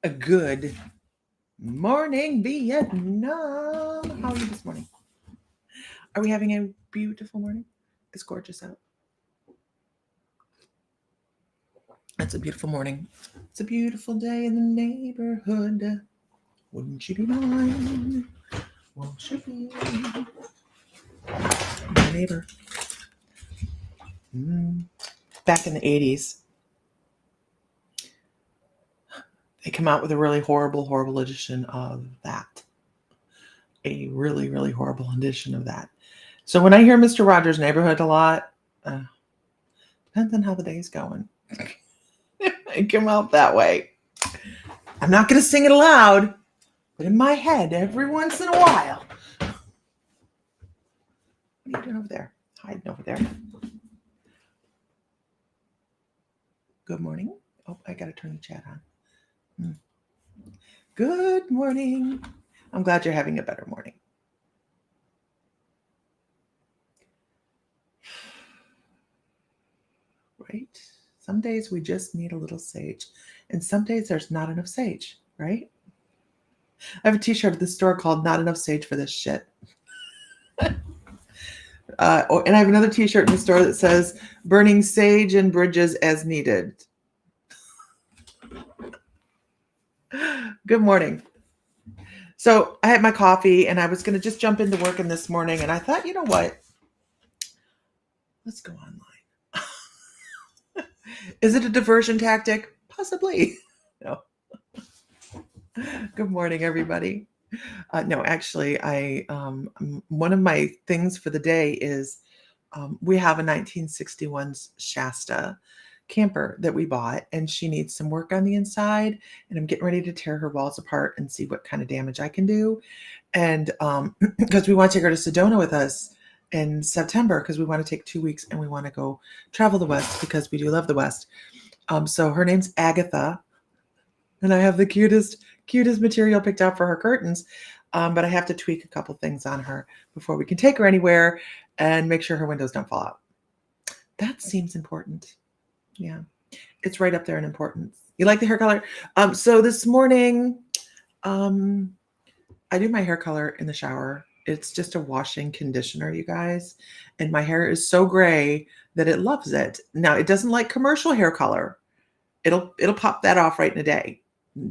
A good morning, Vietnam. How are you this morning? Are we having a beautiful morning? It's gorgeous out. It's a beautiful morning. It's a beautiful day in the neighborhood. Wouldn't you be mine? Won't you be my neighbor? Back in the 80s, they come out with a really horrible edition of that. A really horrible edition of that. So when I hear Mr. Rogers' Neighborhood a lot, depends on how the day's going. I come out that way. I'm not going to sing it aloud, but in my head, every once in a while. What are you doing over there? Hiding over there. Good morning. Oh, I got to turn the chat on. Good morning. I'm glad you're having a better morning. Right? Some days we just need a little sage, and some days there's not enough sage, right? I have a t-shirt at the store called Not Enough Sage for This Shit. And I have another t-shirt in the store that says Burning Sage and Bridges as Needed. Good morning. So I had my coffee and I was going to just jump into working this morning, and I thought, you know what? Let's go online. Is it a diversion tactic? Possibly. No. Good morning, everybody. No, actually, one of my things for the day is we have a 1961 Shasta camper that we bought, and she needs some work on the inside, and I'm getting ready to tear her walls apart and see what kind of damage I can do. And because we want to take her to Sedona with us in September, because we want to take 2 weeks and we want to go travel the West because we do love the West. So her name's Agatha, and I have the cutest material picked out for her curtains. But I have to tweak a couple things on her before we can take her anywhere and make sure her windows don't fall out. That seems important. Yeah, it's right up there in importance. You like the hair color? So this morning, I do my hair color in the shower. It's just a washing conditioner, you guys. And my hair is so gray that it loves it. Now, it doesn't like commercial hair color. It'll pop that off right in a day.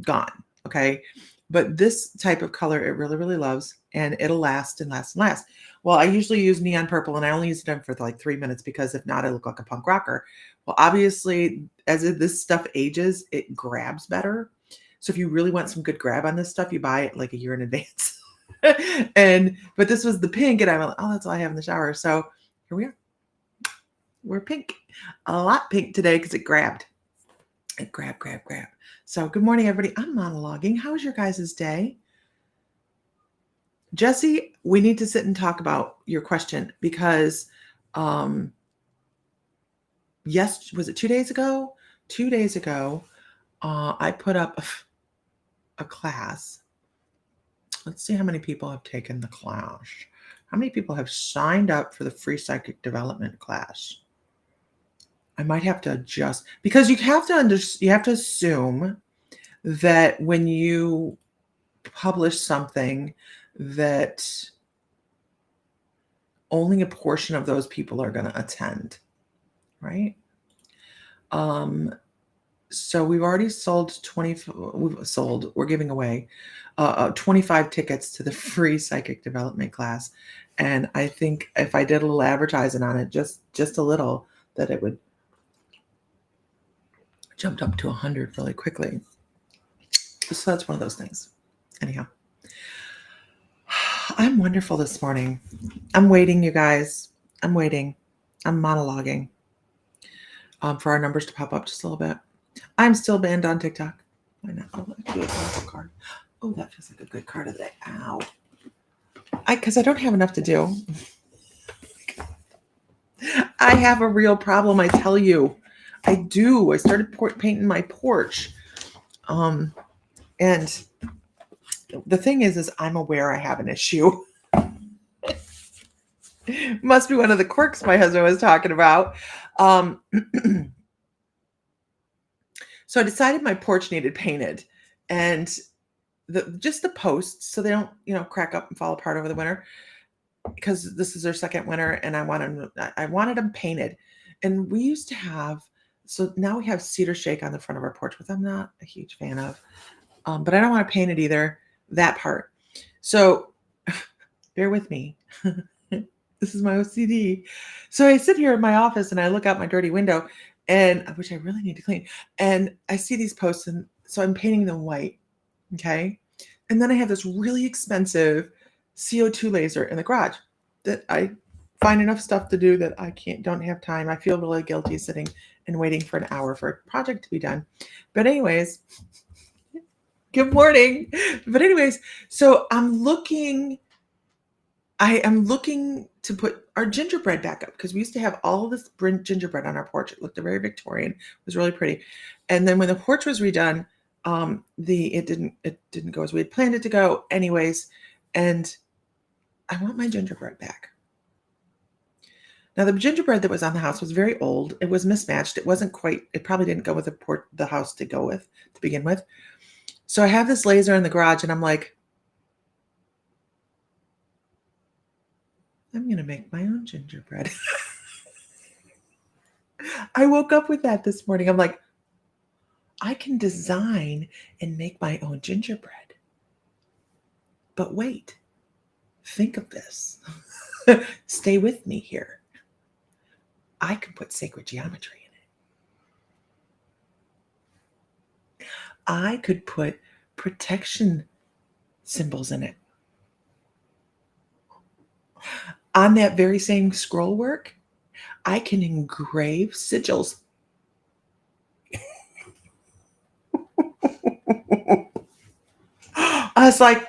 Gone. Okay. But this type of color, it really loves, and it'll last and last and last. Well, I usually use neon purple, and I only use it for like 3 minutes because if not, I look like a punk rocker. Well, obviously, as this stuff ages, it grabs better. So if you really want some good grab on this stuff, you buy it like a year in advance. But this was the pink, and I'm like, oh, that's all I have in the shower. So here we are. We're pink. A lot pink today because it grabbed. It grab. So good morning, everybody. I'm monologuing. How was your guys' day? Jesse, we need to sit and talk about your question because yes, was it 2 days ago? 2 days ago, I put up a class. Let's see how many people have taken the class. How many people have signed up for the free psychic development class? I might have to adjust because you have to assume that when you publish something that only a portion of those people are going to attend, right? So we've already sold we're giving away 25 tickets to the free psychic development class. And I think if I did a little advertising on it, just a little, that it would jump up to 100 really quickly. So that's one of those things. Anyhow, I'm wonderful this morning. I'm waiting, you guys. I'm waiting. I'm monologuing for our numbers to pop up just a little bit. I'm still banned on TikTok. Why not? Oh, let's do a powerful card. Oh, that feels like a good card of the day. Ow. Because I don't have enough to do. I have a real problem, I tell you. I do. I started painting my porch. And the thing is I'm aware I have an issue. Must be one of the quirks my husband was talking about. So I decided my porch needed painted. and just the posts so they don't, crack up and fall apart over the winter, because this is their second winter, and I wanted them painted. And we used to have, so now we have cedar shake on the front of our porch, which I'm not a huge fan of. But I don't want to paint it either, that part. So bear with me. This is my OCD. So I sit here in my office and I look out my dirty window, and which I really need to clean. And I see these posts, and so I'm painting them white. Okay. And then I have this really expensive CO2 laser in the garage that I find enough stuff to do that I don't have time. I feel really guilty sitting and waiting for an hour for a project to be done. But anyways, good morning. But anyways, so I am looking to put our gingerbread back up, because we used to have all of this gingerbread on our porch. It looked very Victorian. It was really pretty. And then when the porch was redone, it didn't go as we had planned it to go. Anyways, and I want my gingerbread back. Now, the gingerbread that was on the house was very old. It was mismatched. It probably didn't go with the house to go with to begin with. So I have this laser in the garage, and I'm like, I'm going to make my own gingerbread. I woke up with that this morning. I'm like, I can design and make my own gingerbread. But wait, think of this. Stay with me here. I can put sacred geometry in it. I could put protection symbols in it. On that very same scroll work, I can engrave sigils. I was like,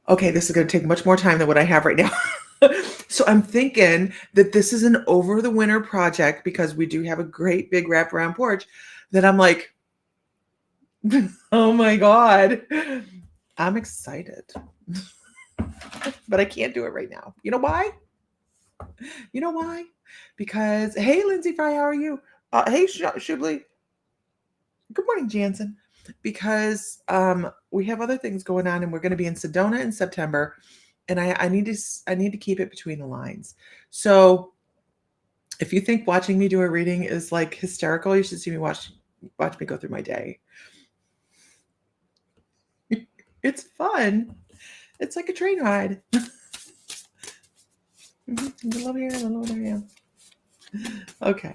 okay, this is going to take much more time than what I have right now. So I'm thinking that this is an over the winter project, because we do have a great big wraparound porch, that I'm like, oh my God, I'm excited. But I can't do it right now. You know why? Because, hey, Lindsay Fry, how are you? Hey, Shibley. Good morning, Jansen. Because we have other things going on, and we're going to be in Sedona in September, and I need to keep it between the lines. So if you think watching me do a reading is like hysterical, you should see me watch me go through my day. It's fun. It's like a train ride. Okay.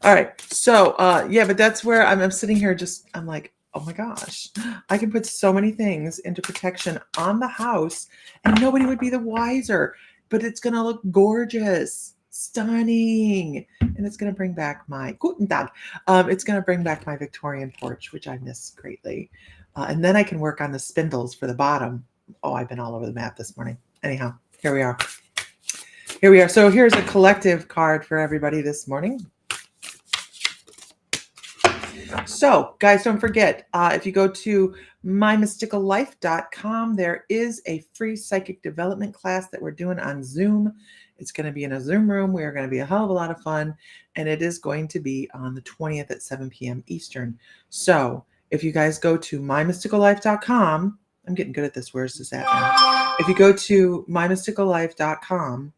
All right. So but that's where I'm sitting here, I'm like, oh my gosh, I can put so many things into protection on the house, and nobody would be the wiser, but it's going to look gorgeous, stunning. And it's going to bring back my Guten Tag. It's going to bring back my Victorian porch, which I miss greatly. And then I can work on the spindles for the bottom. Oh, I've been all over the map this morning. Anyhow, here we are. So here's a collective card for everybody this morning. So, guys, don't forget, if you go to mymysticallife.com, there is a free psychic development class that we're doing on Zoom. It's going to be in a Zoom room. We are going to be a hell of a lot of fun, and it is going to be on the 20th at 7 p.m. Eastern. So, if you guys go to mymysticallife.com, I'm getting good at this. Where's this at now? If you go to mymysticallife.com,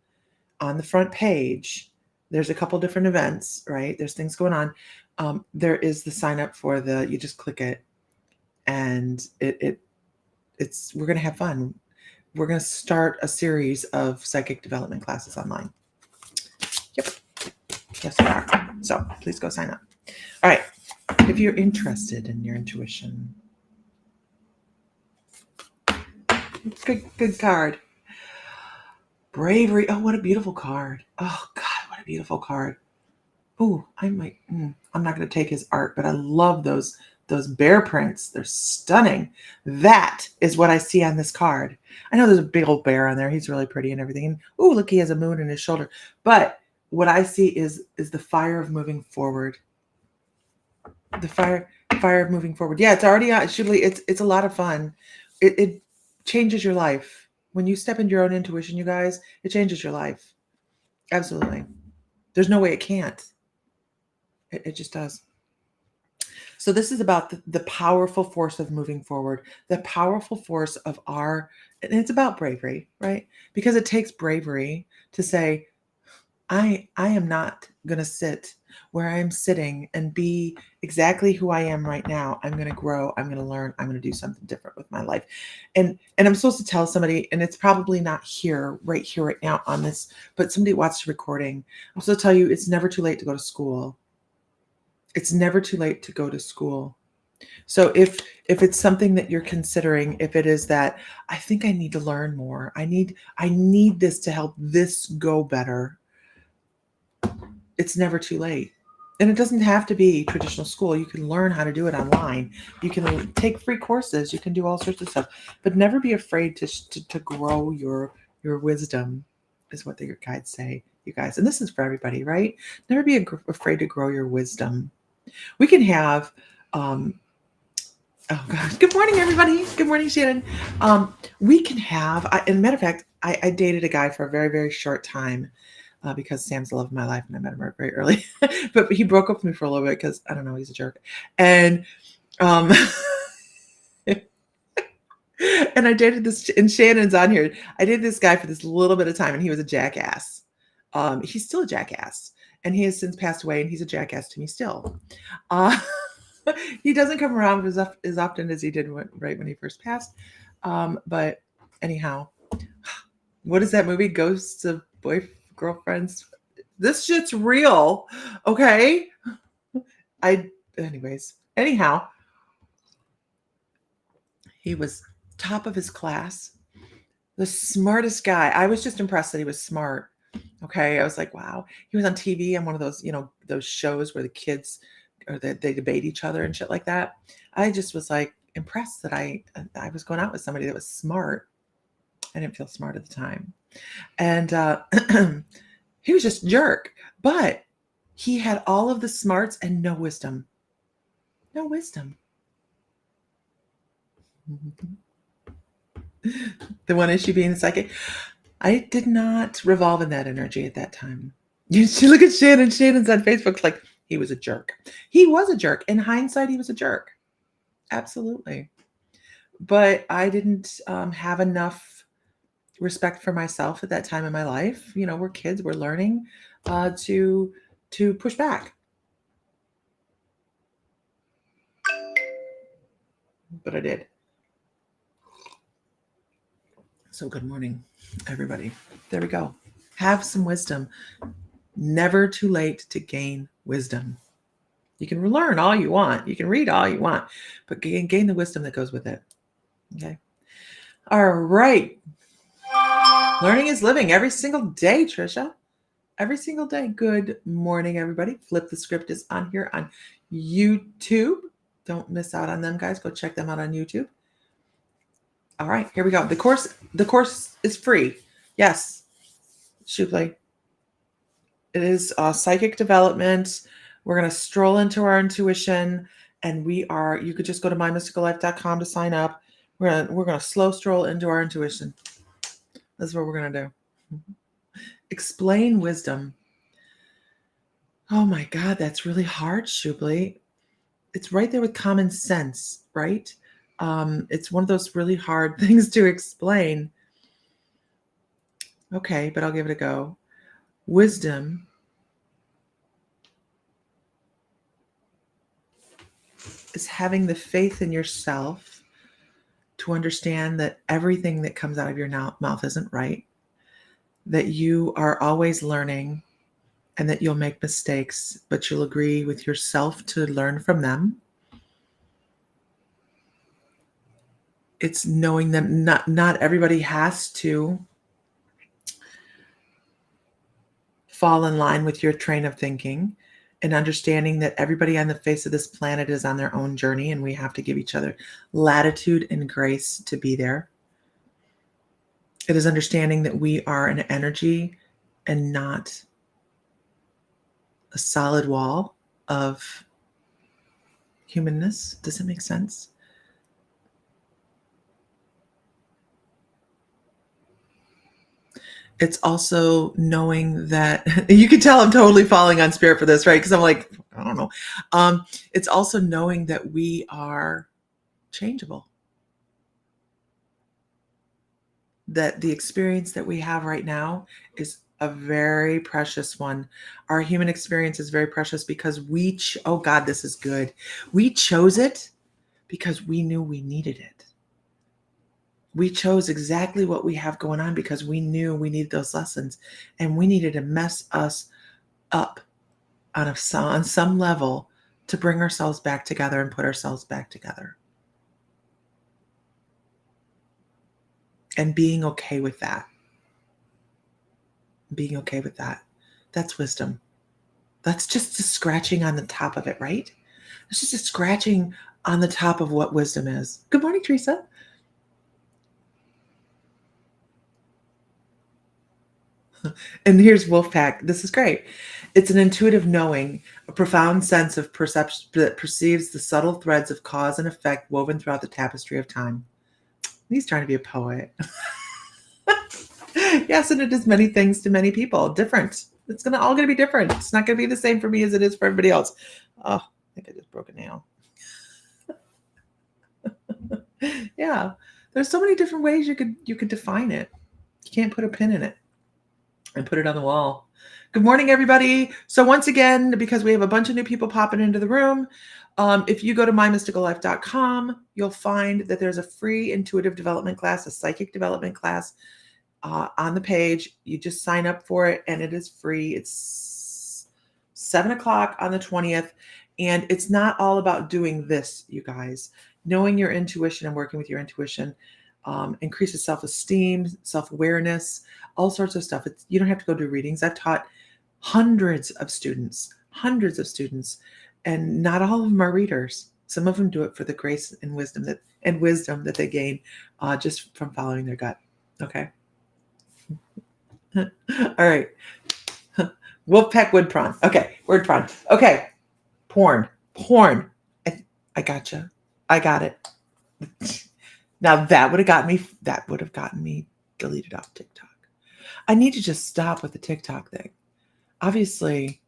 on the front page, there's a couple different events, right? There's things going on. There is the sign up for you just click it, and it's we're going to have fun. We're going to start a series of psychic development classes online. Yep. Yes, we are. So please go sign up. All right. If you're interested in your intuition. Good card. Bravery. Oh, what a beautiful card. Oh, God, what a beautiful card. Oh, I'm not going to take his art, but I love those bear prints. They're stunning. That is what I see on this card. I know there's a big old bear on there. He's really pretty and everything. And oh, look, he has a moon in his shoulder. But what I see is the fire of moving forward. The fire of moving forward. Yeah, it's already on. It's a lot of fun. It changes your life. When you step into your own intuition, you guys, it changes your life. Absolutely. There's no way it can't. It just does. So this is about the powerful force of moving forward, the powerful force of and it's about bravery, right? Because it takes bravery to say, I am not going to sit where I am sitting and be exactly who I am right now. I'm going to grow. I'm going to learn. I'm going to do something different with my life. And I'm supposed to tell somebody, and it's probably not right here, right now on this, but somebody watched the recording. I'm supposed to tell you it's never too late to go to school. It's never too late to go to school. So if it's something that you're considering, if it is that I think I need to learn more, I need this to help this go better, it's never too late. And it doesn't have to be traditional school. You can learn how to do it online. You can take free courses. You can do all sorts of stuff, but never be afraid to grow your wisdom, is what the guides say, you guys. And this is for everybody, right? Never be afraid to grow your wisdom. We can have, oh gosh, good morning, everybody. Good morning, Shannon. We can have, and a matter of fact, I dated a guy for a very, very short time. Because Sam's the love of my life and I met him very early. But he broke up with me for a little bit because, I don't know, he's a jerk. And um, and I dated this, and Shannon's on here. I dated this guy for this little bit of time, and he was a jackass. He's still a jackass, and he has since passed away, and he's a jackass to me still. Uh, he doesn't come around as often as he did right when he first passed. But anyhow, what is that movie? Ghosts of Girlfriends. This shit's real. Okay. Anyhow, he was top of his class, the smartest guy. I was just impressed that he was smart. Okay. I was like, wow. He was on TV on one of those, those shows where the kids or they debate each other and shit like that. I just was like impressed that I was going out with somebody that was smart. I didn't feel smart at the time. And he was just a jerk, but he had all of the smarts and no wisdom. No wisdom. The one issue being the psychic. I did not revolve in that energy at that time. You should look at Shannon. Shannon's on Facebook like he was a jerk. He was a jerk. In hindsight, he was a jerk. Absolutely. But I didn't have enough respect for myself at that time in my life. We're kids. We're learning to push back. But I did. So good morning, everybody. There we go. Have some wisdom. Never too late to gain wisdom. You can learn all you want. You can read all you want, but gain the wisdom that goes with it. Okay. All right. Learning is living every single day, Trisha. Every single day. Good morning, everybody. Flip the Script is on here on YouTube. Don't miss out on them, guys. Go check them out on YouTube. All right, here we go. The course is free. Yes, Shupley. It is psychic development. We're going to stroll into our intuition, and you could just go to mymysticallife.com to sign up. We're going to slow stroll into our intuition. That's what we're going to do. Explain wisdom. Oh my God, that's really hard, Shupley. It's right there with common sense, right? It's one of those really hard things to explain. Okay, but I'll give it a go. Wisdom is having the faith in yourself to understand that everything that comes out of your mouth isn't right, that you are always learning, and that you'll make mistakes, but you'll agree with yourself to learn from them. It's knowing that not everybody has to fall in line with your train of thinking, and understanding that everybody on the face of this planet is on their own journey, and we have to give each other latitude and grace to be there. It is understanding that we are an energy and not a solid wall of humanness. Does it make sense? It's also knowing that you can tell I'm totally falling on spirit for this, right? Because I'm like, I don't know. It's also knowing that we are changeable, that the experience that we have right now is a very precious one. Our human experience is very precious because oh God, this is good. We chose it because we knew we needed it. We chose exactly what we have going on because we knew we needed those lessons, and we needed to mess us up on some level to bring ourselves back together and put ourselves back together. And being okay with that. Being okay with that. That's wisdom. That's just a scratching on the top of it, right? It's just a scratching on the top of what wisdom is. Good morning, Teresa. And here's Wolfpack. This is great. It's an intuitive knowing, a profound sense of perception that perceives the subtle threads of cause and effect woven throughout the tapestry of time. He's trying to be a poet. Yes, and it is many things to many people. Different. It's all gonna be different. It's not gonna be the same for me as it is for everybody else. Oh, I think I just broke a nail. Yeah. There's so many different ways you could define it. You can't put a pin in it and put it on the wall. Good morning, everybody. So once again, because we have a bunch of new people popping into the room, if you go to mymysticallife.com, you'll find that there's a free intuitive development class, a psychic development class on the page. You just sign up for it, and it is free. It's 7:00 on the 20th, and it's not all about doing this, you guys. Knowing your intuition and working with your intuition increases self-esteem, self-awareness, all sorts of stuff. You don't have to go do readings. I've taught hundreds of students, and not all of them are readers. Some of them do it for the grace and wisdom that they gain just from following their gut. Okay. All right. Wolfpack wood prawn. Okay. Word prawn. Okay. Porn. I gotcha. I got it. Now that would have gotten me deleted off TikTok. I need to just stop with the TikTok thing. Obviously,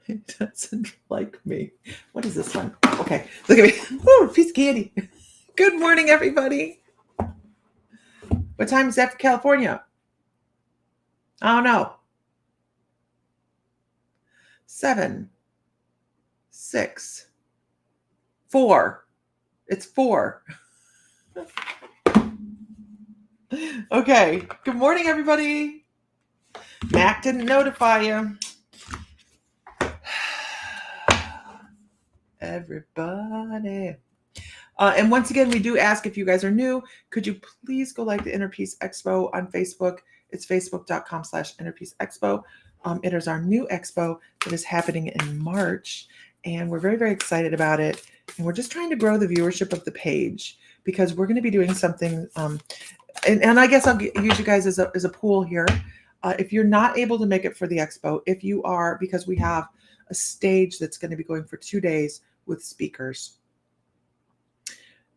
it doesn't like me. What is this one? Okay, look at me. Ooh, piece of candy. Good morning, everybody. What time is that for California? I don't know. 7, 6, 4. It's 4. Okay. Good morning, everybody. Mac didn't notify you. Everybody. And once again, we do ask, if you guys are new, could you please go like the Inner Peace Expo on Facebook? It's facebook.com/InnerPeaceExpo. It is our new expo that is happening in March, and we're very, very excited about it. And we're just trying to grow the viewership of the page, because we're going to be doing something. And I guess I'll use you guys as a pool here. If you're not able to make it for the expo, if you are, because we have a stage that's going to be going for 2 days with speakers.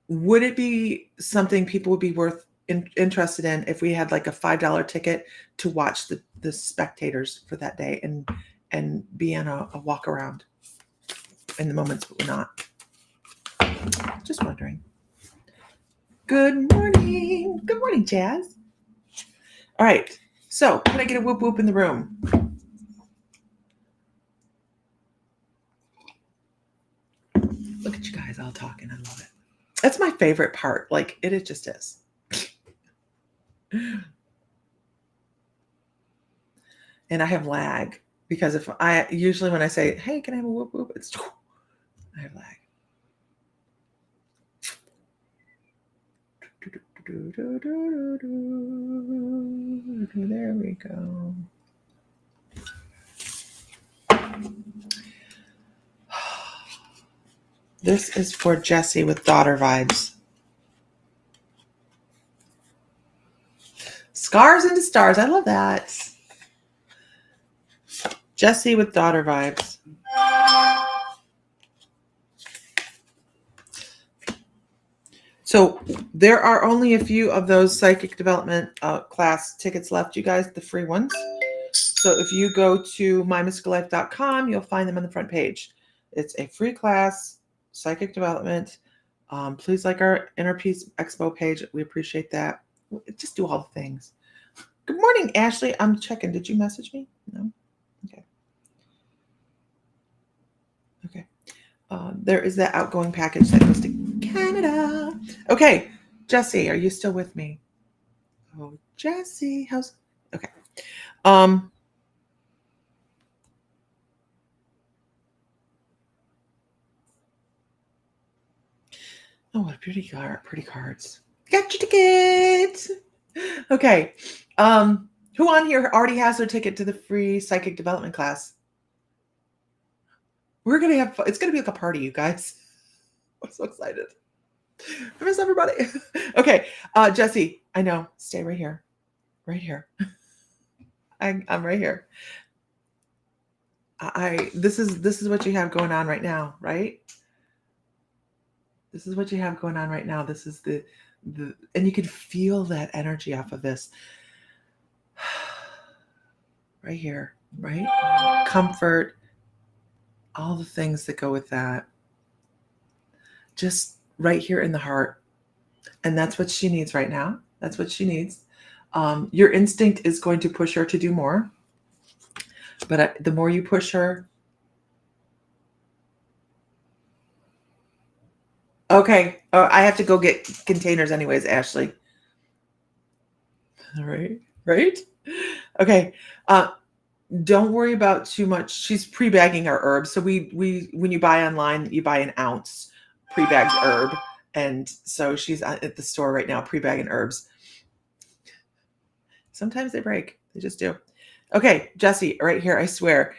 Would it be something people would be interested in if we had like a $5 ticket to watch the spectators for that day and be on a walk around in the moments, but we're not? Just wondering. Good morning. Good morning, Jazz. All right. So can I get a whoop whoop in the room? Look at you guys all talking. I love it. That's my favorite part. Like it just is. And I have lag, because usually when I say, hey, can I have a whoop whoop? I have lag. There we go. This is for Jesse with daughter vibes. Scars into stars. I love that. Jesse with daughter vibes. So So there are only a few of those psychic development class tickets left, you guys, the free ones. So if you go to mymysticallife.com, you'll find them on the front page. It's a free class, psychic development. Please like our Inner Peace Expo page. We appreciate that. Just do all the things. Good morning, Ashley. I'm checking. Did you message me? No? Okay. Okay. There is that outgoing package that goes to Canada. Okay. Jesse, are you still with me? Oh, Jesse, how's... Okay. Oh, what a pretty card. Pretty cards. Got your tickets. Okay. Who on here already has their ticket to the free psychic development class? We're gonna have fun. It's gonna be like a party, you guys. I'm so excited. I miss everybody. Okay. Jesse, I know. Stay right here. Right here. I'm right here. This is what you have going on right now, right? This is what you have going on right now. This is the and you can feel that energy off of this. Right here, right? Comfort, all the things that go with that. Just right here in the heart. And that's what she needs right now. That's what she needs. Your instinct is going to push her to do more. But the more you push her... Okay. I have to go get containers anyways, Ashley. All right. Right? Okay. Don't worry about too much. She's pre-bagging our herbs. So we when you buy online, you buy an ounce pre-bagged herb. And so she's at the store right now pre-bagging herbs. Sometimes they break. They just do. Okay, Jesse, right here, I swear.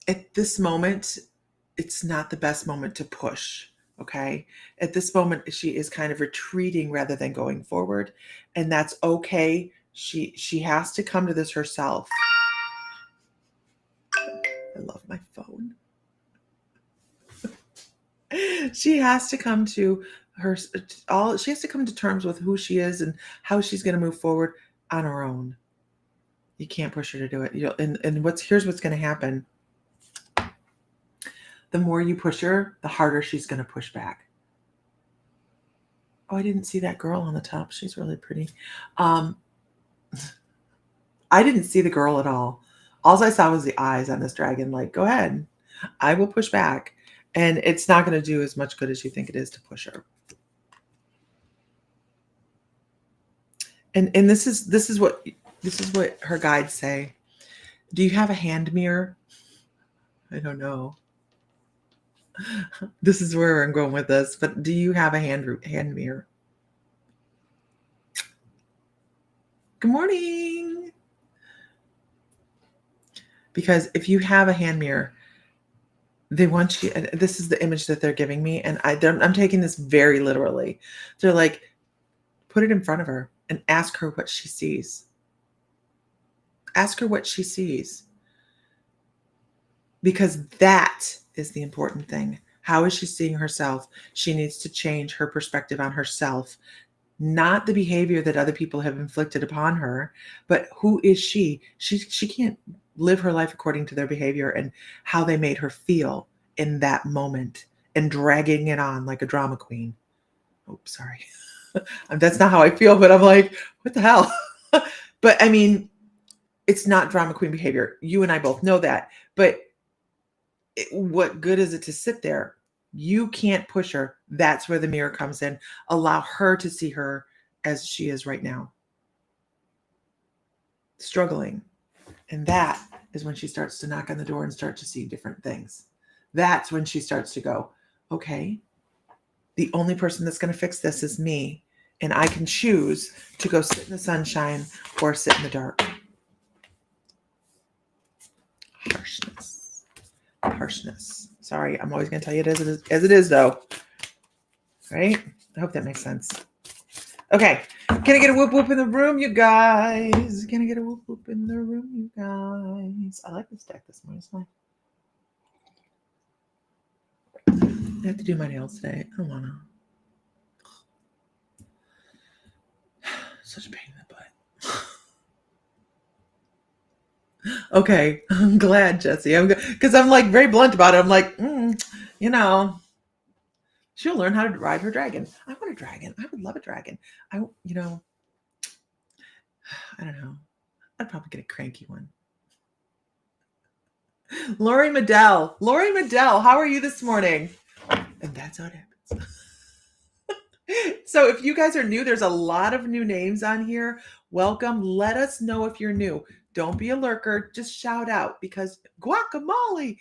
At this moment, it's not the best moment to push. Okay. At this moment, she is kind of retreating rather than going forward. And that's okay. She has to come to this herself. I love my phone. She has to come to she has to come to terms with who she is and how she's going to move forward on her own. You can't push her to do it. And here's what's going to happen. The more you push her, the harder she's going to push back. Oh, I didn't see that girl on the top. She's really pretty. I didn't see the girl at all. All I saw was the eyes on this dragon. Like, go ahead. I will push back. And it's not going to do as much good as you think it is to push her. And this is what her guides say. Do you have a hand mirror? I don't know. This is where I'm going with this, but do you have a hand mirror? Good morning. Because if you have a hand mirror, they want you, this is the image that they're giving me, and I'm taking this very literally. They're like, put it in front of her and ask her what she sees. Ask her what she sees. Because that is the important thing. How is she seeing herself? She needs to change her perspective on herself, not the behavior that other people have inflicted upon her, but who is she? She can't live her life according to their behavior and how they made her feel in that moment and dragging it on like a drama queen. Oh, sorry. That's not how I feel, but I'm like, what the hell? But I mean, it's not drama queen behavior. You and I both know that. But what good is it to sit there? You can't push her. That's where the mirror comes in. Allow her to see her as she is right now. Struggling. And that is when she starts to knock on the door and start to see different things. That's when she starts to go, okay, the only person that's going to fix this is me. And I can choose to go sit in the sunshine or sit in the dark. Harshness. Sorry, I'm always going to tell you it as it is, though. Right? I hope that makes sense. Okay. Can I get a whoop whoop in the room, you guys? Can I get a whoop whoop in the room, you guys? I like this deck this morning. It's fine. I have to do my nails today. I don't want to. Such a pain in the butt. Okay, I'm glad, Jesse. I'm because I'm like very blunt about it. I'm like, you know, she'll learn how to ride her dragon. I want a dragon. I would love a dragon. You know, I don't know. I'd probably get a cranky one. Lori Medell. Lori Medell, how are you this morning? And that's how it happens. So if you guys are new, there's a lot of new names on here. Welcome. Let us know if you're new. Don't be a lurker. Just shout out because Guacamole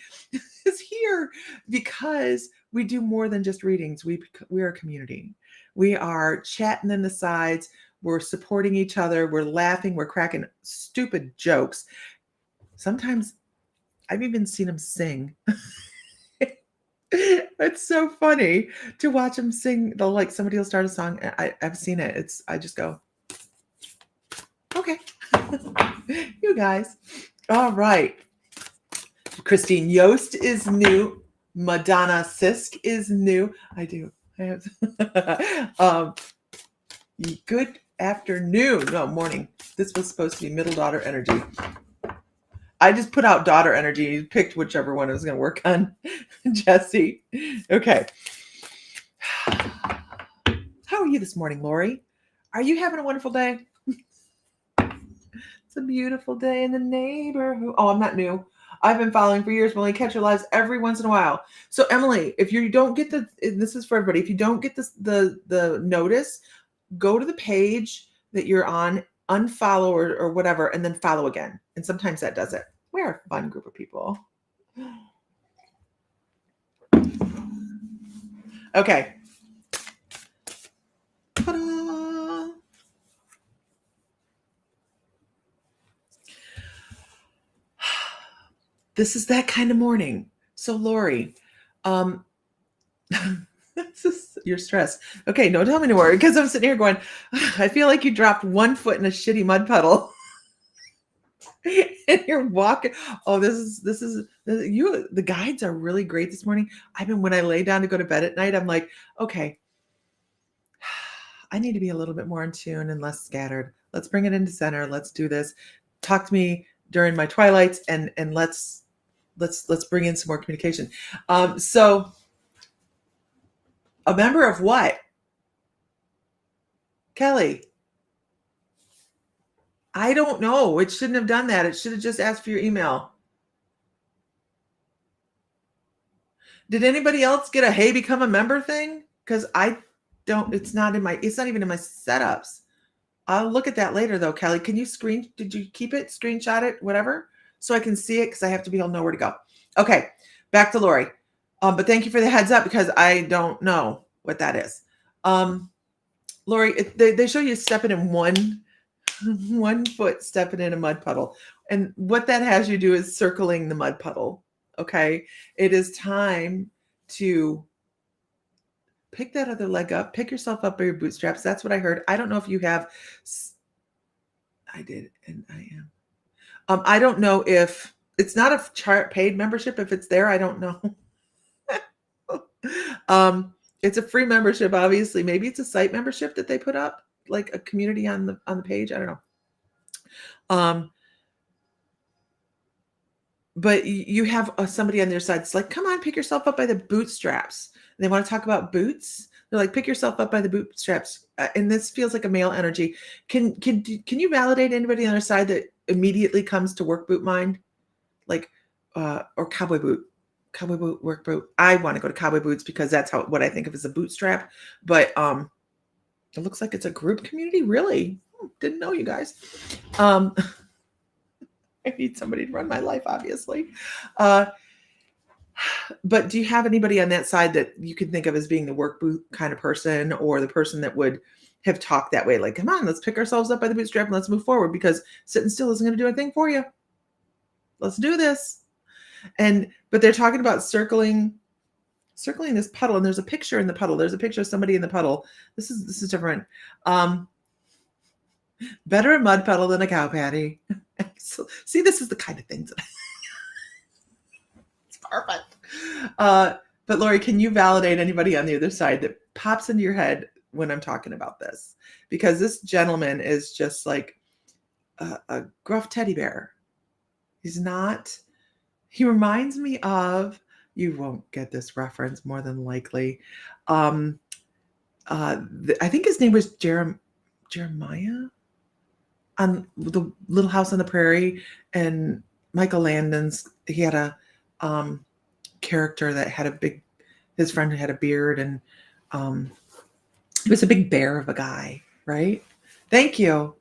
is here because we do more than just readings. We're a community. We are chatting in the sides. We're supporting each other. We're laughing. We're cracking stupid jokes. Sometimes I've even seen them sing. It's so funny to watch them sing. They'll like somebody will start a song. I've seen it. I just go, okay, you guys. All right. Christine Yost is new. Madonna Sisk is new. I do. I have. Good afternoon. No, morning. This was supposed to be middle daughter energy. I just put out daughter energy. You picked whichever one I was going to work on, Jesse. Okay. How are you this morning, Lori? Are you having a wonderful day? It's a beautiful day in the neighborhood. Oh, I'm not new. I've been following for years, but only catch your lives every once in a while. So, Emily, if you don't get this is for everybody. If you don't get the notice, go to the page that you're on, unfollow or whatever, and then follow again. And sometimes that does it. We're a fun group of people. Okay. Ta-da! This is that kind of morning. So, Lori, you're stressed. Okay, no, tell me anymore because I'm sitting here going, I feel like you dropped one foot in a shitty mud puddle. And you're walking. Oh, this is you. The guides are really great this morning. When I lay down to go to bed at night, I'm like, okay, I need to be a little bit more in tune and less scattered. Let's bring it into center. Let's do this. Talk to me during my twilights and let's bring in some more communication. So a member of what? Kelly. I don't know. It shouldn't have done that. It should have just asked for your email. Did anybody else get a hey become a member thing? Because I don't, it's not even in my setups. I'll look at that later though, Kelly. Did you keep it, screenshot it, whatever? So I can see it because I have to be able to know where to go. Okay, back to Lori. But thank you for the heads up because I don't know what that is. Lori, they show you stepping in one foot stepping in a mud puddle. And what that has you do is circling the mud puddle. Okay. It is time to pick that other leg up, pick yourself up by your bootstraps. That's what I heard. I don't know if you have. I did. And I am. I don't know if it's not a paid membership. If it's there, I don't know. It's a free membership, obviously. Maybe it's a site membership that they put up, like a community on the page. I don't know. But you have somebody on their side. It's like, come on, pick yourself up by the bootstraps. And they want to talk about boots. They're like, pick yourself up by the bootstraps. And this feels like a male energy. Can you validate anybody on their side that immediately comes to work boot mind? Like, or cowboy boot, work boot. I want to go to cowboy boots because that's what I think of as a bootstrap. But it looks like it's a group community. Really? Didn't know, you guys. I need somebody to run my life, obviously. But do you have anybody on that side that you can think of as being the work boot kind of person, or the person that would have talked that way? Like, come on, let's pick ourselves up by the bootstrap and let's move forward because sitting still isn't going to do anything for you. Let's do this. But they're talking about circling this puddle, and there's a picture in the puddle. There's a picture of somebody in the puddle. This is different. Better a mud puddle than a cow patty. So, see, this is the kind of things that it's perfect. But Lori, can you validate anybody on the other side that pops into your head when I'm talking about this? Because this gentleman is just like a gruff teddy bear. He's not, he reminds me of, you won't get this reference more than likely. I think his name was Jeremiah on the Little House on the Prairie, and Michael Landon's, he had a character that had a big, his friend had a beard, and he was a big bear of a guy, right? Thank you.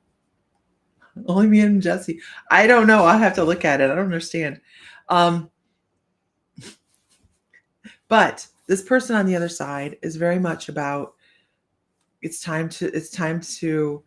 Only me and Jesse. I don't know. I'll have to look at it. I don't understand. But this person on the other side is very much about, it's time to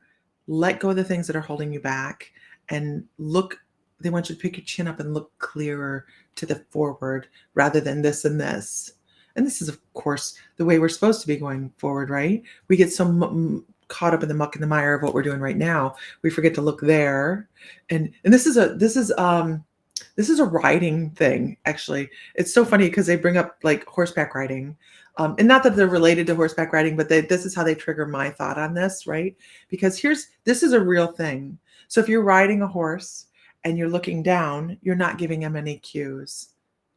let go of the things that are holding you back and look. They want you to pick your chin up and look clearer to the forward rather than this and this. And this is, of course, the way we're supposed to be going forward, right? We get so caught up in the muck and the mire of what we're doing right now, we forget to look there. And this is a riding thing, actually. It's so funny because they bring up like horseback riding. And not that they're related to horseback riding, but this is how they trigger my thought on this, right? Because this is a real thing. So if you're riding a horse and you're looking down, you're not giving him any cues.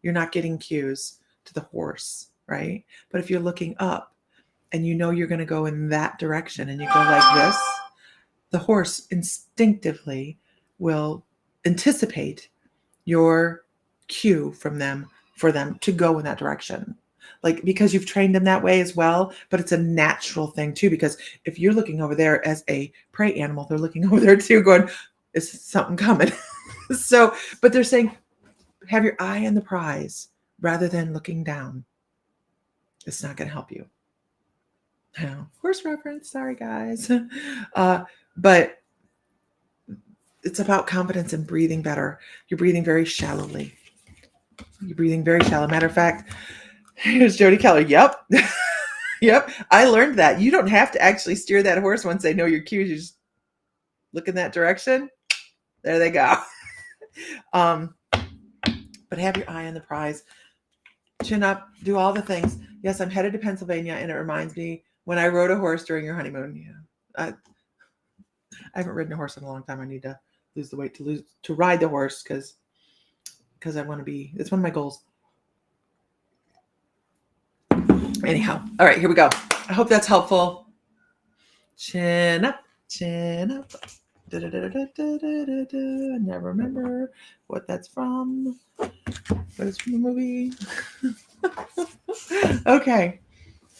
You're not getting cues to the horse, right? But if you're looking up and you know you're going to go in that direction and you go like this, the horse instinctively will anticipate your cue for them to go in that direction. Like, because you've trained them that way as well, but it's a natural thing too, because if you're looking over there as a prey animal, they're looking over there too going, is something coming? So, but they're saying, have your eye on the prize rather than looking down. It's not going to help you. Horse reference, sorry guys. But it's about confidence and breathing better. You're breathing very shallowly. You're breathing very shallow. Matter of fact, here's Jody Keller. Yep. Yep. I learned that. You don't have to actually steer that horse once they know your cues. You just look in that direction. There they go. But have your eye on the prize. Chin up. Do all the things. Yes, I'm headed to Pennsylvania, and it reminds me when I rode a horse during your honeymoon. Yeah. I haven't ridden a horse in a long time. I need to lose the weight to ride the horse because I want to be, it's one of my goals. Anyhow, all right, here we go. I hope that's helpful. Chin up, chin up. I never remember what that's from. But it's from the movie. Okay.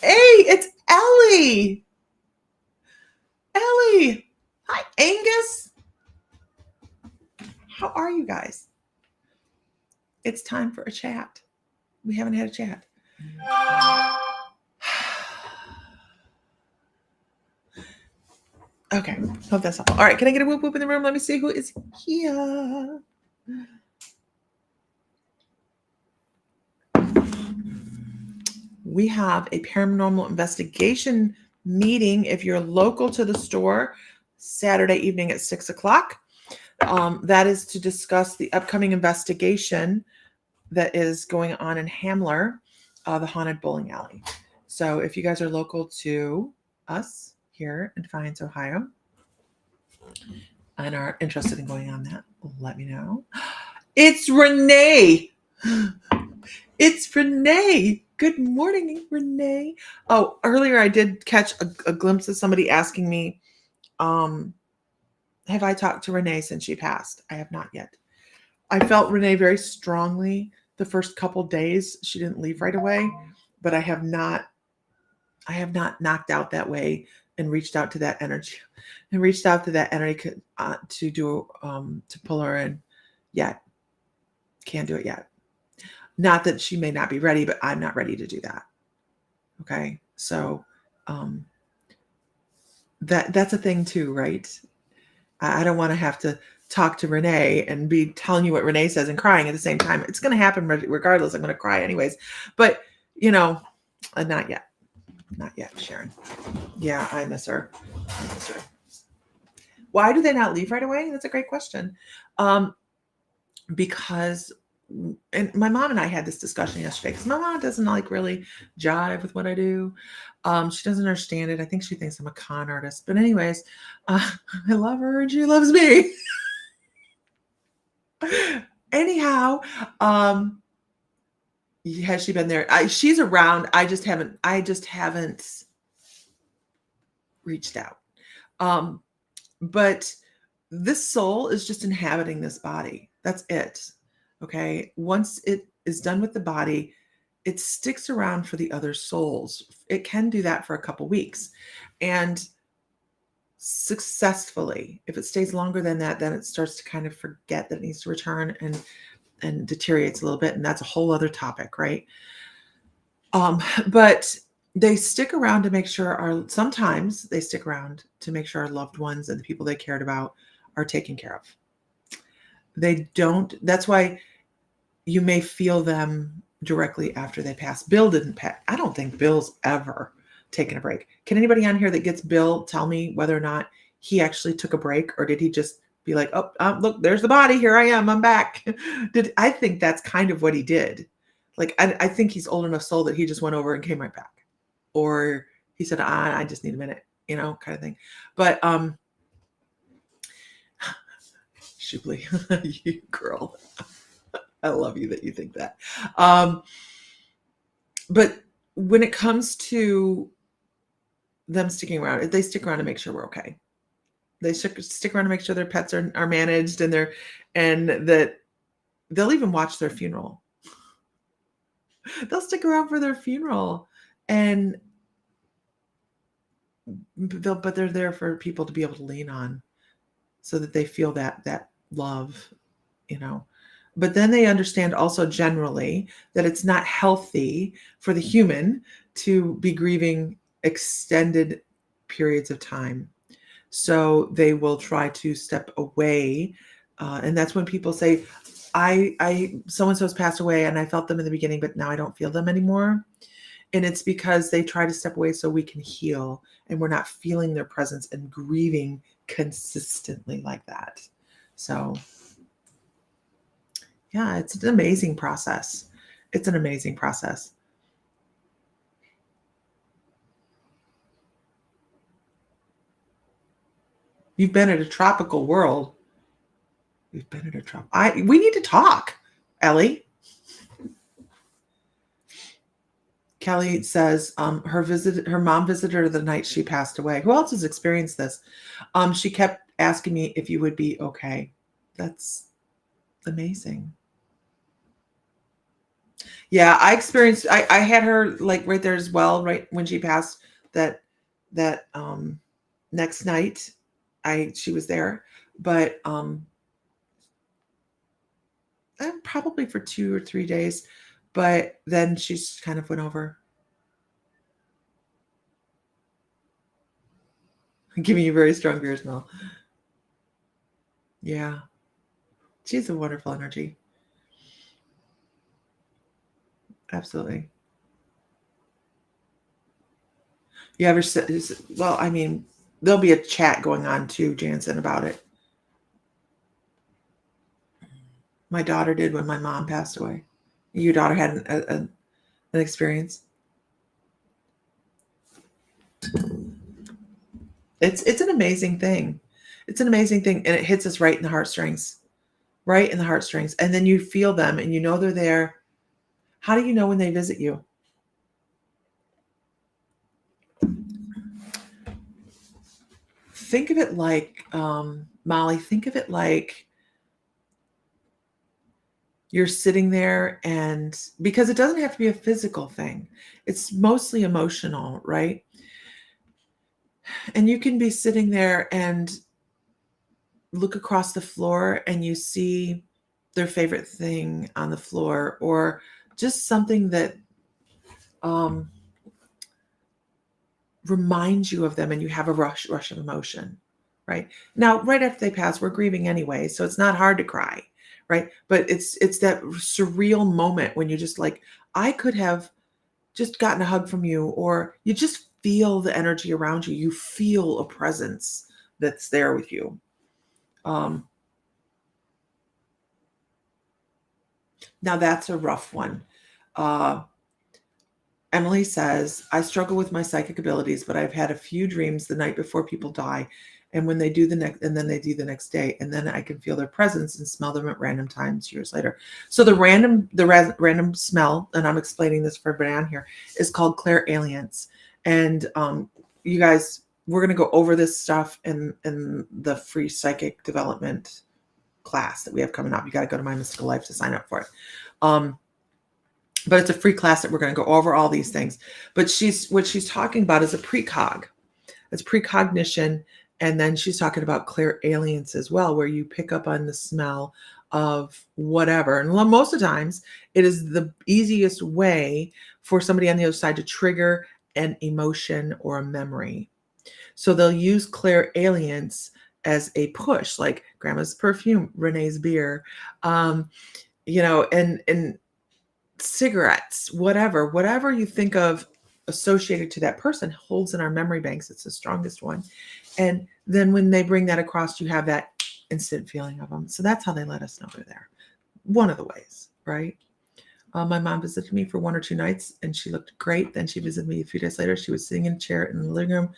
Hey, it's Ellie. Ellie. Hi, Angus. How are you guys? It's time for a chat. We haven't had a chat. Okay, hope that's helpful. All right, can I get a whoop whoop in the room? Let me see who is here. We have a paranormal investigation meeting if you're local to the store Saturday evening at 6 o'clock. That is to discuss the upcoming investigation that is going on in Hamler, the haunted bowling alley. So if you guys are local to us here in Defiance, Ohio, and are interested in going on that, let me know. It's Renee. It's Renee. Good morning, Renee. Oh, earlier I did catch a glimpse of somebody asking me, have I talked to Renee since she passed? I have not yet. I felt Renee very strongly the first couple days. She didn't leave right away, but I have not knocked out that way and reached out to that energy to do to pull her in yet. Can't do it yet. Not that she may not be ready, but I'm not ready to do that. Okay. So that's a thing too, right? I don't want to have to talk to Renee and be telling you what Renee says and crying at the same time. It's going to happen regardless. I'm going to cry anyways, but not yet. Not yet, Sharon. Yeah, I miss her. Why do they not leave right away? That's a great question. Because and my mom and I had this discussion yesterday because my mom doesn't like really jive with what I do. She doesn't understand it. I think she thinks I'm a con artist. But anyways, I love her and she loves me. Anyhow, has she been there? She's around. I just haven't reached out. Um, but this soul is just inhabiting this body. That's it. Okay. Once it is done with the body, it sticks around for the other souls. It can do that for a couple weeks. And successfully, if it stays longer than that, then it starts to kind of forget that it needs to return and deteriorates a little bit. And that's a whole other topic, right? But they stick around to make sure sometimes they stick around to make sure our loved ones and the people they cared about are taken care of. They don't, that's why you may feel them directly after they pass. Bill didn't pass. I don't think Bill's ever taken a break. Can anybody on here that gets Bill tell me whether or not he actually took a break, or did he just be like, oh, look, there's the body. Here I am. I'm back. I think that's kind of what he did. Like, I think he's old enough soul that he just went over and came right back. Or he said, I just need a minute, kind of thing. But, Shubli, you girl. I love you that you think that. But when it comes to them sticking around, they stick around to make sure we're okay. They stick around to make sure their pets are managed and that they'll even watch their funeral. They'll stick around for their funeral, but they're there for people to be able to lean on, so that they feel that love, But then they understand also generally that it's not healthy for the human to be grieving extended periods of time. So they will try to step away. And that's when people say, so-and-so's passed away and I felt them in the beginning, but now I don't feel them anymore. And it's because they try to step away so we can heal and we're not feeling their presence and grieving consistently like that. So yeah, it's an amazing process. It's an amazing process. You've been in a tropical world. We've been in a tropical. We need to talk, Ellie. Kelly says her mom visited her the night she passed away. Who else has experienced this? She kept asking me if you would be okay. That's amazing. Yeah, I experienced, I had her like right there as well, right when she passed that next night. She was there, but probably for 2 or 3 days, but then she just kind of went over. Giving you very strong beer smell. Yeah. She's a wonderful energy. Absolutely. You ever said, well, I mean, there'll be a chat going on too, Jansen, about it. My daughter did when my mom passed away. Your daughter had an experience. It's an amazing thing. It's an amazing thing, and it hits us right in the heartstrings, right in the heartstrings. And then you feel them, and you know they're there. How do you know when they visit you? Think of it like, Molly, think of it like you're sitting there, and because it doesn't have to be a physical thing, it's mostly emotional, right? And you can be sitting there and look across the floor and you see their favorite thing on the floor, or just something that reminds you of them, and you have a rush of emotion, right? Now, right after they pass, we're grieving anyway, so it's not hard to cry, right? But it's that surreal moment when you're just like, I could have just gotten a hug from you, or you just feel the energy around you. You feel a presence that's there with you. Now that's a rough one. Uh, Emily says, I struggle with my psychic abilities, but I've had a few dreams the night before people die. And when they do the next, and then they do the next day, and then I can feel their presence and smell them at random times years later. So random smell, and I'm explaining this for everybody on here, is called clairalience. And you guys, we're going to go over this stuff in the free psychic development class that we have coming up. You got to go to My Mystical Life to sign up for it. But it's a free class that we're going to go over all these things. But what she's talking about is a precog. It's precognition. And then she's talking about clairalience as well, where you pick up on the smell of whatever. And most of the times, it is the easiest way for somebody on the other side to trigger an emotion or a memory. So they'll use clairalience as a push, like grandma's perfume, Renee's beer, and cigarettes, whatever you think of associated to that person holds in our memory banks. It's the strongest one. And then when they bring that across, you have that instant feeling of them. So that's how they let us know they're there. One of the ways, right? My mom visited me for 1 or 2 nights and she looked great. Then she visited me a few days later. She was sitting in a chair in the living room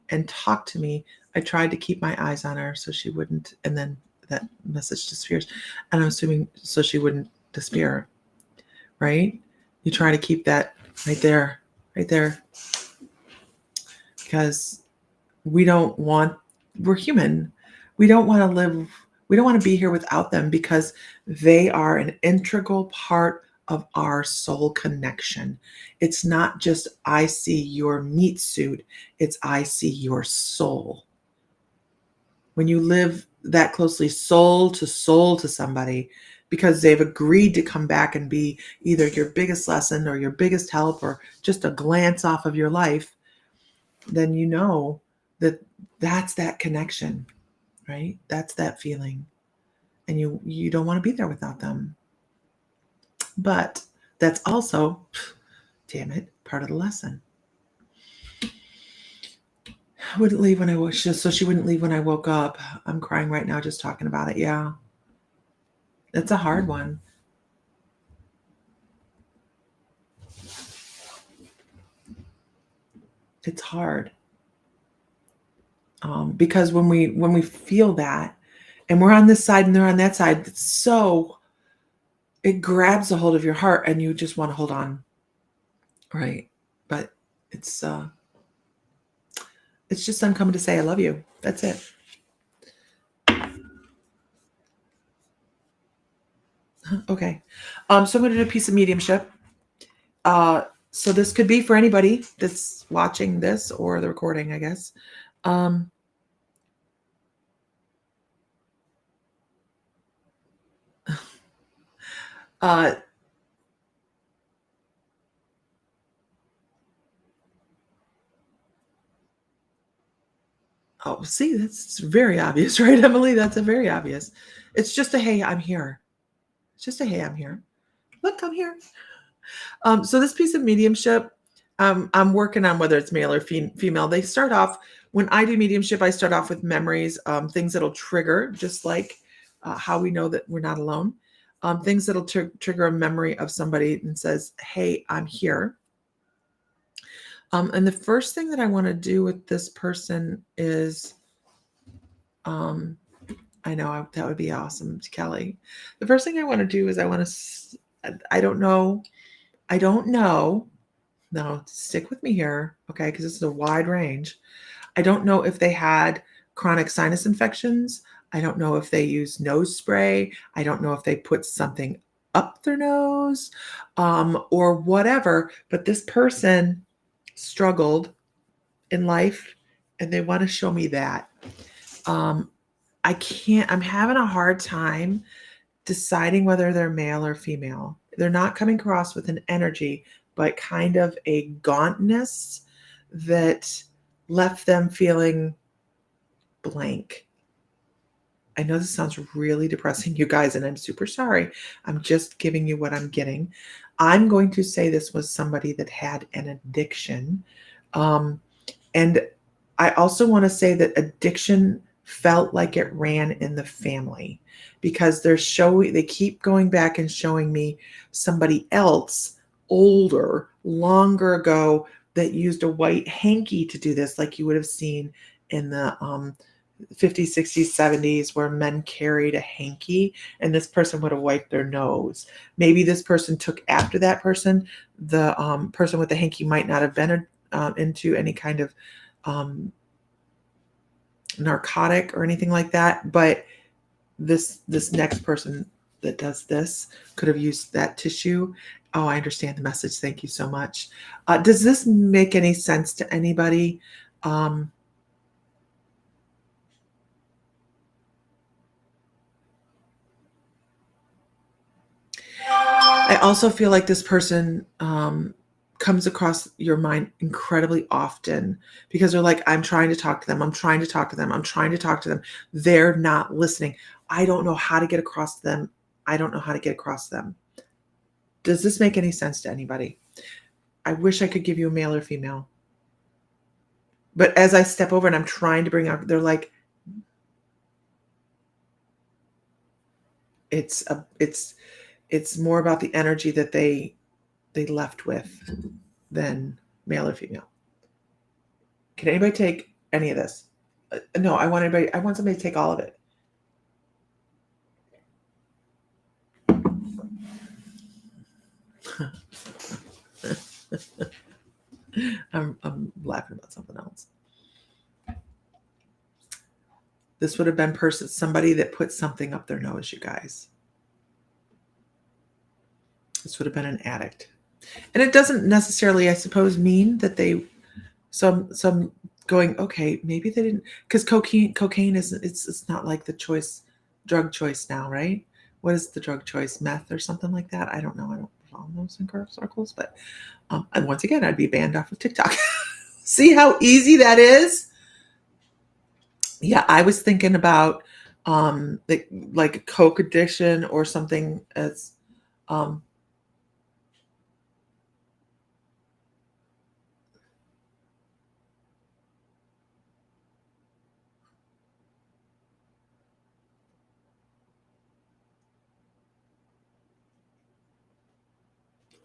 and talked to me. I tried to keep my eyes on her so she wouldn't, and then that message disappears. And I'm assuming so she wouldn't disappear, right? You try to keep that right there, because we're human. We don't want to be here without them because they are an integral part of our soul connection. It's not just I see your meat suit, it's I see your soul. When you live that closely soul to somebody, because they've agreed to come back and be either your biggest lesson or your biggest help or just a glance off of your life, then you know that's that connection, right? That's that feeling. And you don't want to be there without them. But that's also, damn it, part of the lesson. I wouldn't leave when I was so she wouldn't leave when I woke up. I'm crying right now just talking about it. Yeah. It's a hard one. It's hard. Because when we feel that and we're on this side and they're on that side, it grabs a hold of your heart and you just want to hold on. Right. But it's just them coming to say, I love you. That's it. Okay. So I'm going to do a piece of mediumship. So this could be for anybody that's watching this or the recording, I guess. Oh, see, that's very obvious, right, Emily? That's a very obvious. It's just a, hey, I'm here. It's just a, hey, I'm here. Look, I'm here. So this piece of mediumship, I'm working on whether it's male or female. They start off, when I do mediumship, I start off with memories, things that'll trigger, just like how we know that we're not alone. Things that'll trigger a memory of somebody and says, hey, I'm here. And the first thing that I want to do with this person is, I know that would be awesome, Kelly. The first thing I want to do is I don't know. No, stick with me here, okay? Because this is a wide range. I don't know if they had chronic sinus infections. I don't know if they use nose spray. I don't know if they put something up their nose or whatever. But this person struggled in life and they want to show me that. I'm having a hard time deciding whether they're male or female. They're not coming across with an energy, but kind of a gauntness that left them feeling blank. I know this sounds really depressing, you guys, and I'm super sorry. I'm just giving you what I'm getting. I'm going to say this was somebody that had an addiction. And I also want to say that addiction felt like it ran in the family, because they keep going back and showing me somebody else older, longer ago, that used a white hanky to do this, like you would have seen in the 50s, 60s, 70s, where men carried a hanky and this person would have wiped their nose. Maybe this person took after that person. The person with the hanky might not have been into any kind of narcotic or anything like that, but this next person that does this could have used that tissue. Oh, I understand the message. Thank you so much. Does this make any sense to anybody? I also feel like this person comes across your mind incredibly often, because they're like, I'm trying to talk to them. I'm trying to talk to them. I'm trying to talk to them. They're not listening. I don't know how to get across to them. I don't know how to get across to them. Does this make any sense to anybody? I wish I could give you a male or female. But as I step over and I'm trying to bring up, they're like, it's more about the energy that they left with than male or female. Can anybody take any of this? No, I want somebody to take all of it. I'm laughing about something else. This would have been somebody that put something up their nose, you guys. This would have been an addict. And it doesn't necessarily, I suppose, mean that they some going, okay, maybe they didn't, because cocaine isn't, it's not like the drug choice now, right? What is the drug choice? Meth or something like that? I don't know. I don't follow those in circles, but and once again, I'd be banned off of TikTok. See how easy that is? Yeah, I was thinking about like a coke addiction or something as um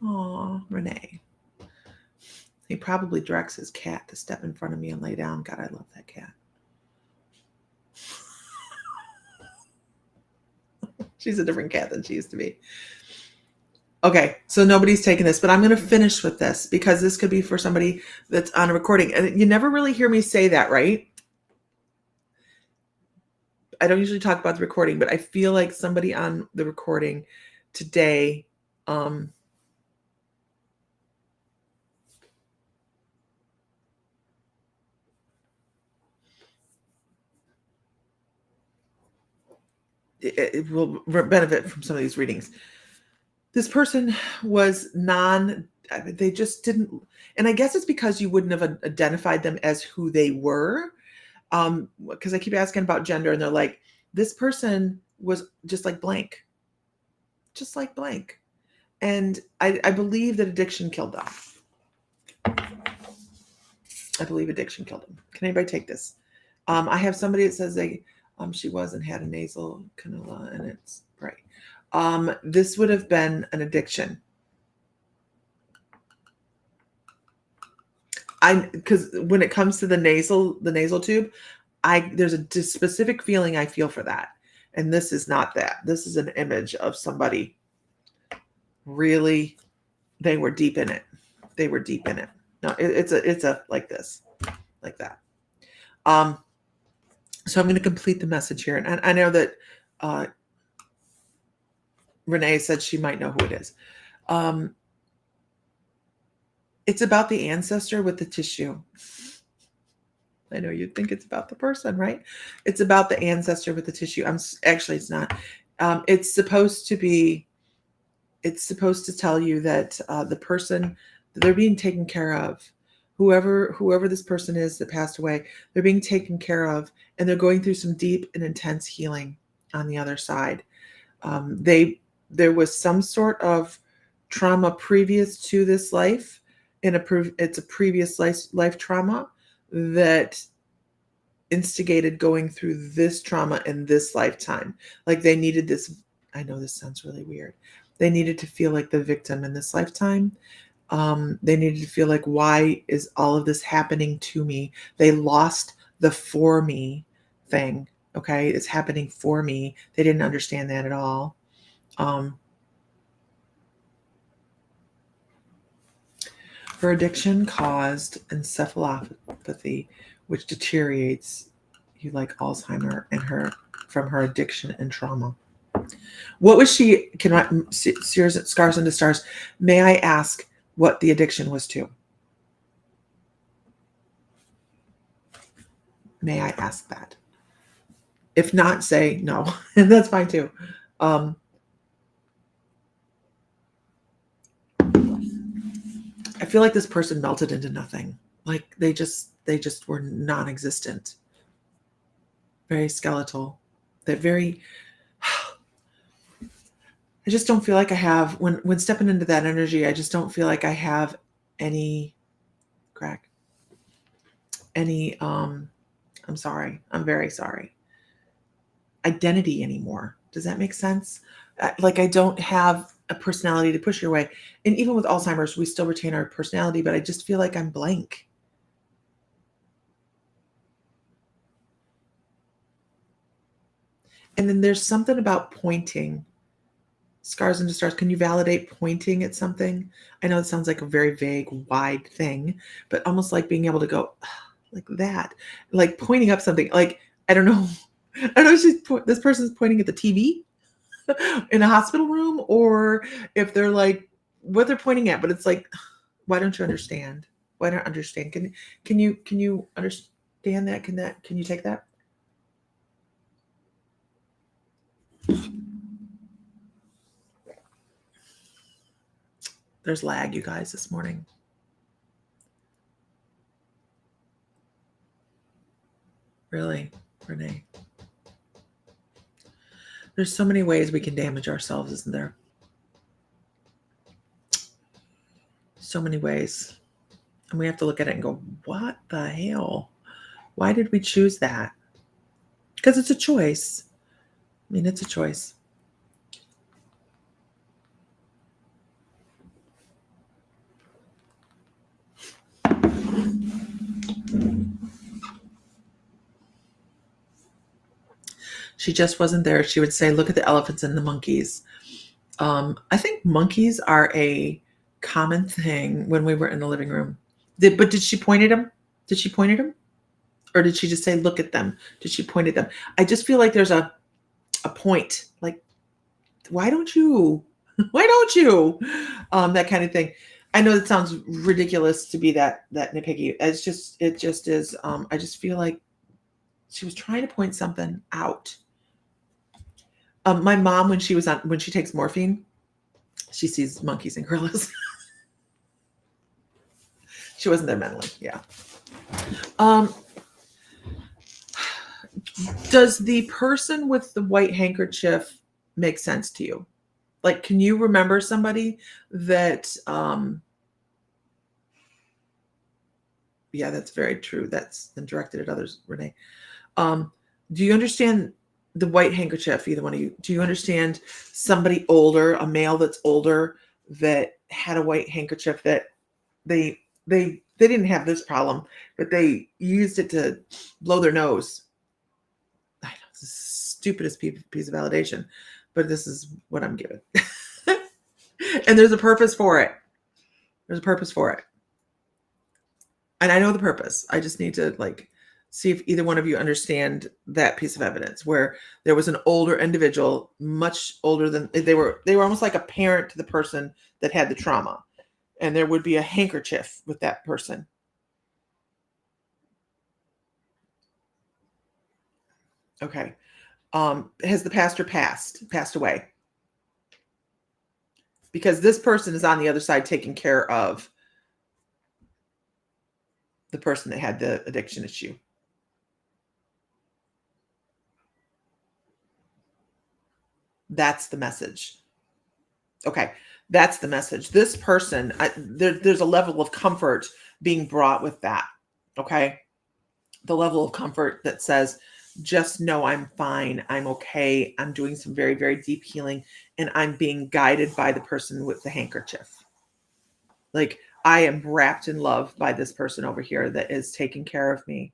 oh, Renee. He probably directs his cat to step in front of me and lay down. God, I love that cat. She's a different cat than she used to be. Okay, so nobody's taking this, but I'm going to finish with this, because this could be for somebody that's on a recording. And you never really hear me say that, right? I don't usually talk about the recording, but I feel like somebody on the recording today it will benefit from some of these readings. This person was they just didn't, and I guess it's because you wouldn't have identified them as who they were. Because I keep asking about gender, and they're like, this person was just like blank. Just like blank. And I believe that addiction killed them. I believe addiction killed them. Can anybody take this? I have somebody that says she was and had a nasal cannula, and it's right. This would have been an addiction. Because when it comes to the nasal tube, there's a specific feeling I feel for that. And this is not that. This is an image of somebody really, they were deep in it. They were deep in it. No, it's a like this, like that. So I'm going to complete the message here. And I know that Renee said she might know who it is. It's about the ancestor with the tissue. I know you'd think it's about the person, right? It's about the ancestor with the tissue. Actually, it's not. It's supposed to tell you that the person, they're being taken care of. Whoever this person is that passed away, they're being taken care of, and they're going through some deep and intense healing on the other side. There was some sort of trauma previous to this life, it's a previous life trauma that instigated going through this trauma in this lifetime. Like they needed this. I know this sounds really weird. They needed to feel like the victim in this lifetime. They needed to feel like, why is all of this happening to me? They lost the for me thing. Okay. It's happening for me. They didn't understand that at all. Her addiction caused encephalopathy, which deteriorates you like Alzheimer and her from her addiction and trauma. What was she? Can I, Scars into Stars? May I ask what the addiction was to? May I ask that? If not, say no, and that's fine too. I feel like this person melted into nothing. Like they just were non-existent. Very skeletal. They're very. I just don't feel like I have when stepping into that energy. I just don't feel like I have any crack. Any. I'm sorry. I'm very sorry. Identity anymore. Does that make sense? Like I don't have a personality to push your way. And even with Alzheimer's, we still retain our personality, but I just feel like I'm blank. And then there's something about pointing. Scars into Stars. Can you validate pointing at something? I know it sounds like a very vague, wide thing, but almost like being able to go like that, like pointing up something. Like, I don't know. I don't know if this person's pointing at the TV in a hospital room, or if they're like what they're pointing at, but it's like, why don't you understand? Why don't I understand? Can you understand that? Can you take that? There's lag, you guys, this morning. Really, Renee? There's so many ways we can damage ourselves, isn't there? So many ways. And we have to look at it and go, what the hell? Why did we choose that? Because it's a choice. I mean, it's a choice. She just wasn't there. She would say, look at the elephants and the monkeys. I think monkeys are a common thing when we were in the living room. But did she point at them? Did she point at them? Or did she just say, look at them? Did she point at them? I just feel like there's a point. Like, why don't you? Why don't you? That kind of thing. I know it sounds ridiculous to be that nitpicky. It just is. I just feel like she was trying to point something out. My mom, when she takes morphine, she sees monkeys and gorillas. She wasn't there mentally. Yeah. Does the person with the white handkerchief make sense to you? Like, can you remember somebody that, yeah, that's very true. That's been directed at others, Renee. Do you understand the white handkerchief, either one of you? Do you understand somebody older, a male that's older, that had a white handkerchief that they didn't have this problem, but they used it to blow their nose? I know it's the stupidest piece of validation, but this is what I'm given. And there's a purpose for it. There's a purpose for it. And I know the purpose. I just need to see if either one of you understand that piece of evidence where there was an older individual, much older than they were almost like a parent to the person that had the trauma. And there would be a handkerchief with that person. Okay. Has the pastor passed away? Because this person is on the other side taking care of the person that had the addiction issue. That's the message. Okay. That's the message. This person, there's a level of comfort being brought with that. Okay. the level of comfort that says, just know I'm fine, I'm okay, I'm doing some very, very deep healing, and I'm being guided by the person with the handkerchief. Like, I am wrapped in love by this person over here that is taking care of me.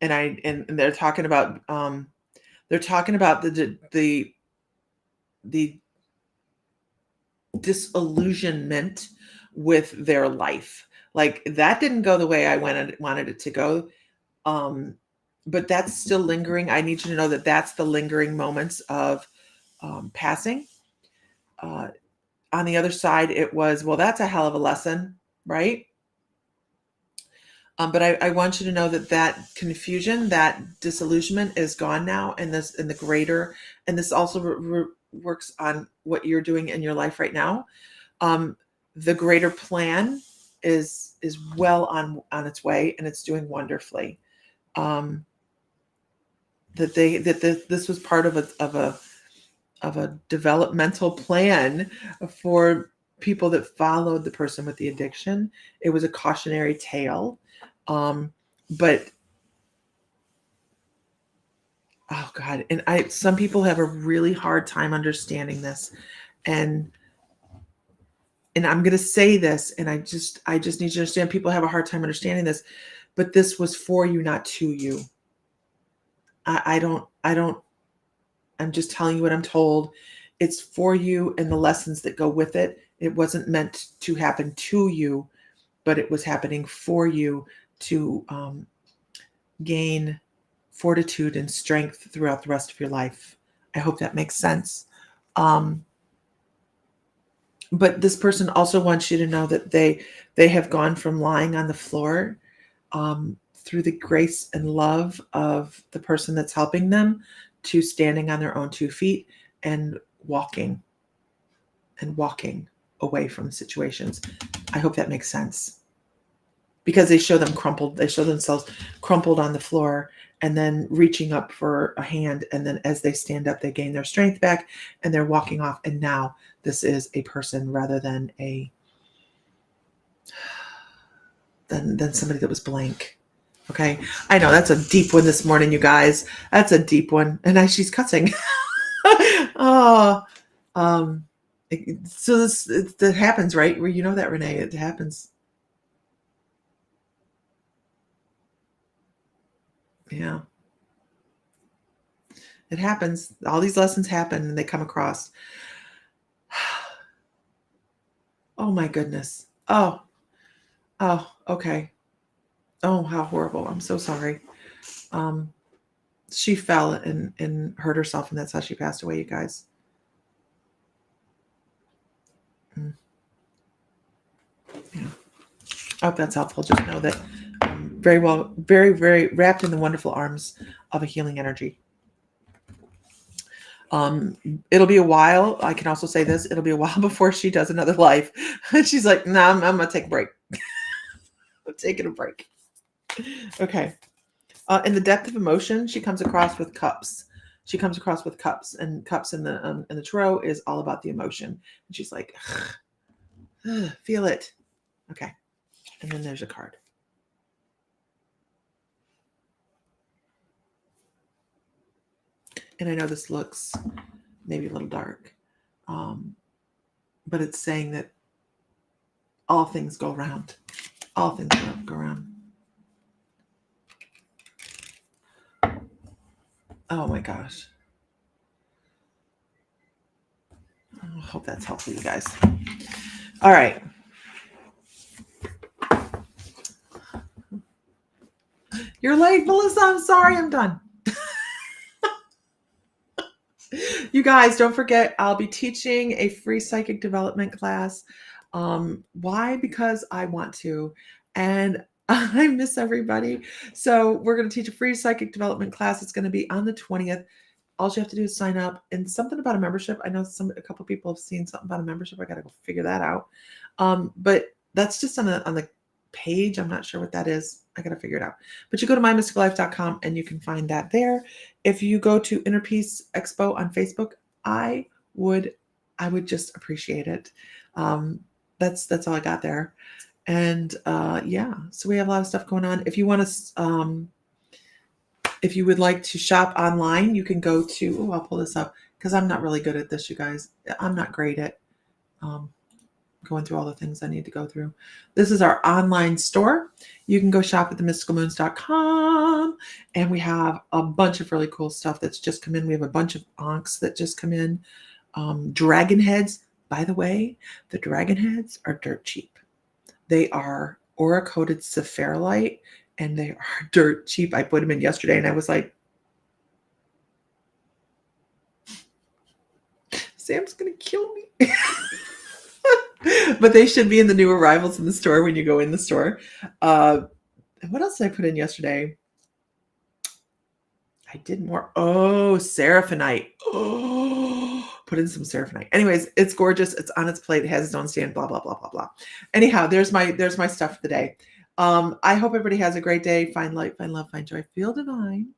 And they're talking about the disillusionment with their life. Like, that didn't go the way I wanted it to go. But that's still lingering. I need you to know that that's the lingering moments of passing. On the other side, it was, well, that's a hell of a lesson, right? But I want you to know that that confusion, that disillusionment is gone now, and this also works on what you're doing in your life right now. The greater plan is well on its way, and it's doing wonderfully. This was part of a developmental plan for people that followed the person with the addiction. It was a cautionary tale. But oh God, and some people have a really hard time understanding this. And I'm going to say this, and I just need you to understand, people have a hard time understanding this, but this was for you, not to you. I'm just telling you what I'm told. It's for you and the lessons that go with it. It wasn't meant to happen to you, but it was happening for you to gain fortitude and strength throughout the rest of your life. I hope that makes sense. But this person also wants you to know that they have gone from lying on the floor, through the grace and love of the person that's helping them, to standing on their own 2 feet and walking away from situations. I hope that makes sense. Because they show themselves crumpled on the floor, and then reaching up for a hand, and then as they stand up, they gain their strength back, and they're walking off. And now this is a person rather than than somebody that was blank. Okay, I know that's a deep one this morning, you guys. That's a deep one, and she's cussing. Oh, so that happens, right? Where, you know that, Renee, it happens. Yeah. It happens. All these lessons happen, and they come across. Oh my goodness. Oh, okay. Oh, how horrible. I'm so sorry. She fell and hurt herself, and that's how she passed away, you guys. Yeah. I hope that's helpful. Just know that very well, very, very wrapped in the wonderful arms of a healing energy. It'll be a while. I can also say this, it'll be a while before she does another life. She's like, no, I'm going to take a break. I'm taking a break. Okay. In the depth of emotion, she comes across with cups. She comes across with cups, and cups in the tarot is all about the emotion. And she's like, feel it. Okay. And then there's a card. And I know this looks maybe a little dark, but it's saying that all things go around. All things go around. Oh my gosh. I hope that's helpful, you guys. All right. You're late, Melissa. I'm sorry. I'm done. You guys, don't forget, I'll be teaching a free psychic development class. Why? Because I want to. And I miss everybody. So we're going to teach a free psychic development class. It's going to be on the 20th. All you have to do is sign up. And something about a membership. I know a couple people have seen something about a membership. I got to go figure that out. But that's just on the page. I'm not sure what that is. I got to figure it out. But you go to mymysticallife.com and you can find that there. If you go to Inner Peace Expo on Facebook, I would just appreciate it. That's all I got there. And yeah, so we have a lot of stuff going on. If you want to If you would like to shop online, you can go to, oh, I'll pull this up because I'm not really good at this, you guys. I'm not great at um, going through all the things I need to go through. This is our online store. You can go shop at themysticalmoons.com, and we have a bunch of really cool stuff that's just come in. We have a bunch of onks that just come in. Dragon heads. By the way, the dragon heads are dirt cheap. They are aura-coated sapphirolite, and they are dirt cheap. I put them in yesterday, and I was like, Sam's going to kill me. But they should be in the new arrivals in the store when you go in the store. What else did I put in yesterday? I did more. Oh, Seraphinite. Oh, put in some Seraphinite. Anyways, it's gorgeous. It's on its plate. It has its own stand. Blah blah blah blah blah. Anyhow, there's my stuff for the day. I hope everybody has a great day. Find light, find love, find joy. Feel divine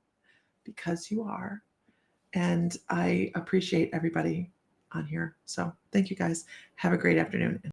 because you are. And I appreciate everybody on here. So thank you guys. Have a great afternoon.